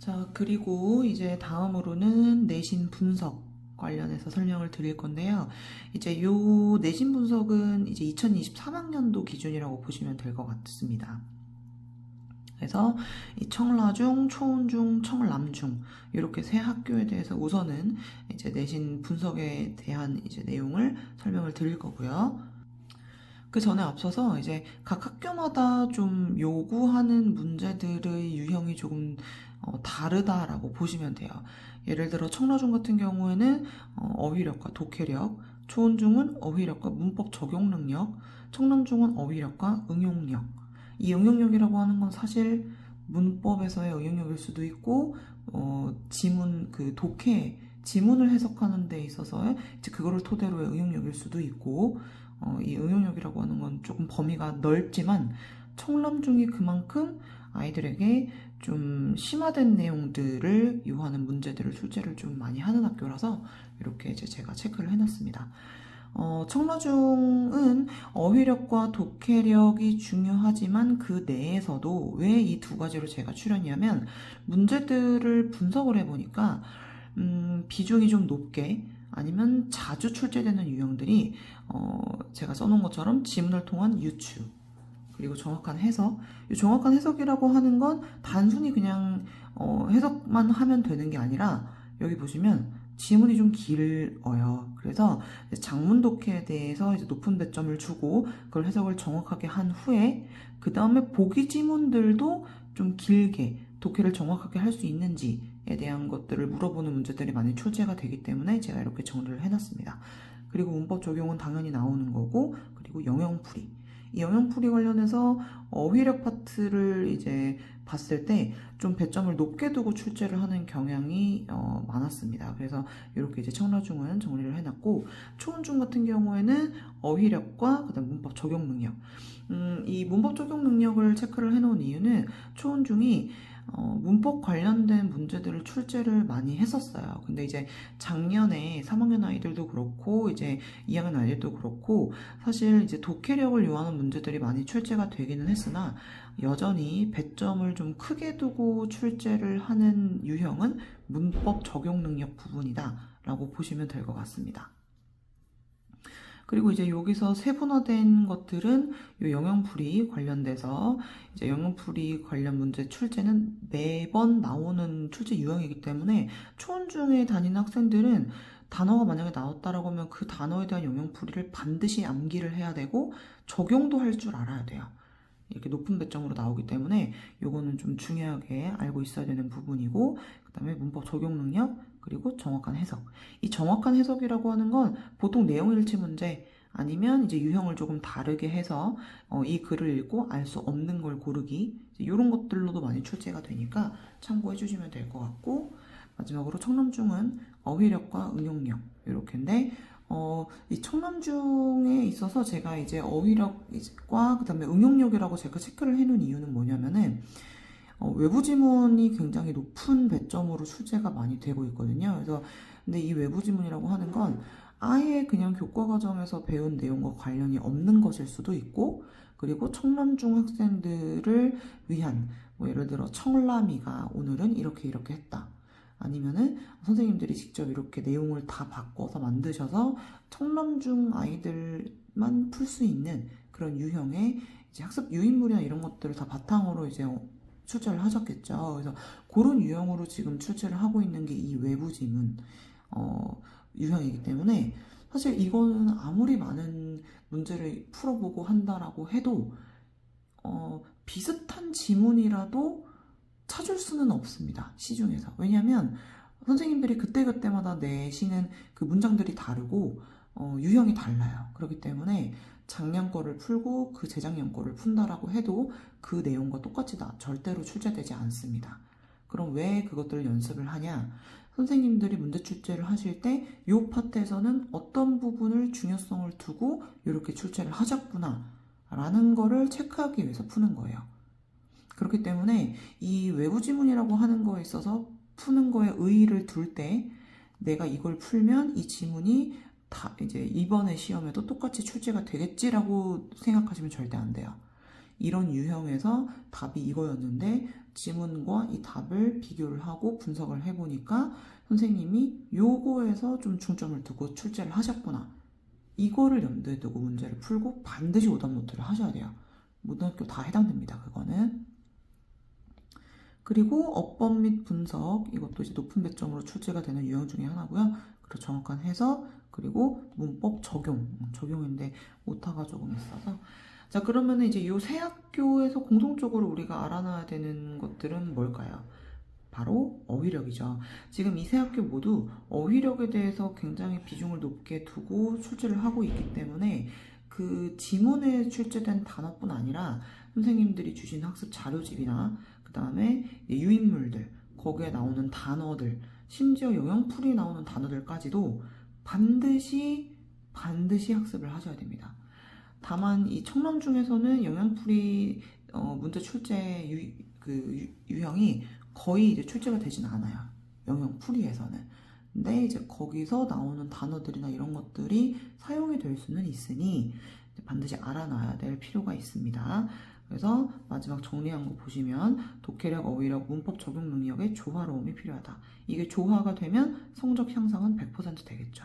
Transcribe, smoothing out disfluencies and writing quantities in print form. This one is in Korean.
자, 그리고 이제 다음으로는 내신 분석 관련해서 설명을 드릴 건데요. 이제 요 내신 분석은 이제 2023학년도 기준이라고 보시면 될 것 같습니다. 그래서 이 청라중, 초운중, 청남중 이렇게 세 학교에 대해서 우선은 이제 내신 분석에 대한 이제 내용을 설명을 드릴 거고요. 그 전에 앞서서 이제 각 학교마다 좀 요구하는 문제들의 유형이 조금 다르다라고 보시면 돼요. 예를 들어 청라중 같은 경우에는 어휘력과 독해력, 초운중은 어휘력과 문법 적용 능력, 청남중은 어휘력과 응용력. 이 응용력이라고 하는 건 사실 문법에서의 응용력일 수도 있고 지문 그 독해 지문을 해석하는 데 있어서의 이제 그거를 토대로의 응용력일 수도 있고 이 응용력이라고 하는 건 조금 범위가 넓지만 청남중이 그만큼 아이들에게 좀 심화된 내용들을 요하는 문제들을 출제를 좀 많이 하는 학교라서 이렇게 이제 제가 체크를 해놨습니다. 청라중은 어휘력과 독해력이 중요하지만 그 내에서도 왜 이 두 가지로 제가 추렸냐면 문제들을 분석을 해보니까 비중이 좀 높게 아니면 자주 출제되는 유형들이 제가 써놓은 것처럼 지문을 통한 유추 그리고 정확한 해석. 이 정확한 해석이라고 하는 건 단순히 그냥 해석만 하면 되는 게 아니라 여기 보시면 지문이 좀 길어요. 그래서 장문 독해에 대해서 이제 높은 배점을 주고 그걸 해석을 정확하게 한 후에 그 다음에 보기 지문들도 좀 길게 독해를 정확하게 할 수 있는지에 대한 것들을 물어보는 문제들이 많이 출제가 되기 때문에 제가 이렇게 정리를 해놨습니다. 그리고 문법 적용은 당연히 나오는 거고, 그리고 영영풀이. 이 영영풀이 관련해서 어휘력 파트를 이제 봤을 때 좀 배점을 높게 두고 출제를 하는 경향이 많았습니다. 그래서 이렇게 이제 청라중은 정리를 해놨고, 초운중 같은 경우에는 어휘력과 그다음 문법 적용 능력. 이 문법 적용 능력을 체크를 해놓은 이유는 초운중이 문법 관련된 문제들을 출제를 많이 했었어요. 근데 이제 작년에 3학년 아이들도 그렇고 이제 2학년 아이들도 그렇고 사실 이제 독해력을 요하는 문제들이 많이 출제가 되기는 했으나 여전히 배점을 좀 크게 두고 출제를 하는 유형은 문법 적용 능력 부분이다 라고 보시면 될 것 같습니다. 그리고 이제 여기서 세분화된 것들은 이 영영풀이 관련돼서 이제 영영풀이 관련 문제 출제는 매번 나오는 출제 유형이기 때문에 초운중에 다니는 학생들은 단어가 만약에 나왔다라고 하면 그 단어에 대한 영영풀이를 반드시 암기를 해야 되고 적용도 할 줄 알아야 돼요. 이렇게 높은 배점으로 나오기 때문에 요거는 좀 중요하게 알고 있어야 되는 부분이고, 그 다음에 문법 적용 능력, 그리고 정확한 해석. 이 정확한 해석이라고 하는 건 보통 내용 일치 문제 아니면 이제 유형을 조금 다르게 해서 이 글을 읽고 알 수 없는 걸 고르기, 이런 것들로도 많이 출제가 되니까 참고해 주시면 될 것 같고, 마지막으로 청남중은 어휘력과 응용력 이렇게인데 이 청남중에 있어서 제가 이제 어휘력과 그 다음에 응용력이라고 제가 체크를 해놓은 이유는 뭐냐면은 외부 지문이 굉장히 높은 배점으로 출제가 많이 되고 있거든요. 그래서 근데 이 외부 지문이라고 하는 건 아예 그냥 교과 과정에서 배운 내용과 관련이 없는 것일 수도 있고, 그리고 청남중 학생들을 위한 뭐 예를 들어 청라미가 오늘은 이렇게 했다. 아니면은 선생님들이 직접 이렇게 내용을 다 바꿔서 만드셔서 청남중 아이들만 풀 수 있는 그런 유형의 이제 학습 유인물이나 이런 것들을 다 바탕으로 이제 출제를 하셨겠죠. 그래서 그런 유형으로 지금 출제를 하고 있는 게 이 외부 지문 유형이기 때문에 사실 이거는 아무리 많은 문제를 풀어보고 한다라고 해도 비슷한 지문이라도 찾을 수는 없습니다. 시중에서. 왜냐하면 선생님들이 그때그때마다 내시는 그 문장들이 다르고 유형이 달라요. 그렇기 때문에 작년 거를 풀고 그 재작년 거를 푼다라고 해도 그 내용과 똑같이 절대로 출제되지 않습니다. 그럼 왜 그것들을 연습을 하냐? 선생님들이 문제 출제를 하실 때 이 파트에서는 어떤 부분을 중요성을 두고 이렇게 출제를 하셨구나 라는 거를 체크하기 위해서 푸는 거예요. 그렇기 때문에 이 외부 지문이라고 하는 거에 있어서 푸는 거에 의의를 둘 때 내가 이걸 풀면 이 지문이 다 이제 이번에 시험에도 똑같이 출제가 되겠지라고 생각하시면 절대 안 돼요. 이런 유형에서 답이 이거였는데 지문과 이 답을 비교를 하고 분석을 해보니까 선생님이 요거에서 좀 중점을 두고 출제를 하셨구나. 이거를 염두에 두고 문제를 풀고 반드시 오답 노트를 하셔야 돼요. 모든 학교 다 해당됩니다. 그거는. 그리고 어법 및 분석, 이것도 이제 높은 배점으로 출제가 되는 유형 중에 하나고요. 그리고 정확한 해석, 그리고 문법 적용인데 오타가 조금 있어서. 자, 그러면은 이제 요 세 학교에서 공통적으로 우리가 알아놔야 되는 것들은 뭘까요? 바로 어휘력이죠. 지금 이 세 학교 모두 어휘력에 대해서 굉장히 비중을 높게 두고 출제를 하고 있기 때문에 그 지문에 출제된 단어뿐 아니라 선생님들이 주신 학습 자료집이나 그 다음에 유인물들, 거기에 나오는 단어들, 심지어 영역풀이에 나오는 단어들까지도 반드시 학습을 하셔야 됩니다. 다만 이 청론 중에서는 영역풀이 문제 출제 유형이 거의 이제 출제가 되진 않아요. 영역풀이에서는. 근데 이제 거기서 나오는 단어들이나 이런 것들이 사용이 될 수는 있으니 반드시 알아놔야 될 필요가 있습니다. 그래서 마지막 정리한 거 보시면 독해력, 어휘력, 문법 적용 능력의 조화로움이 필요하다. 이게 조화가 되면 성적 향상은 100% 되겠죠.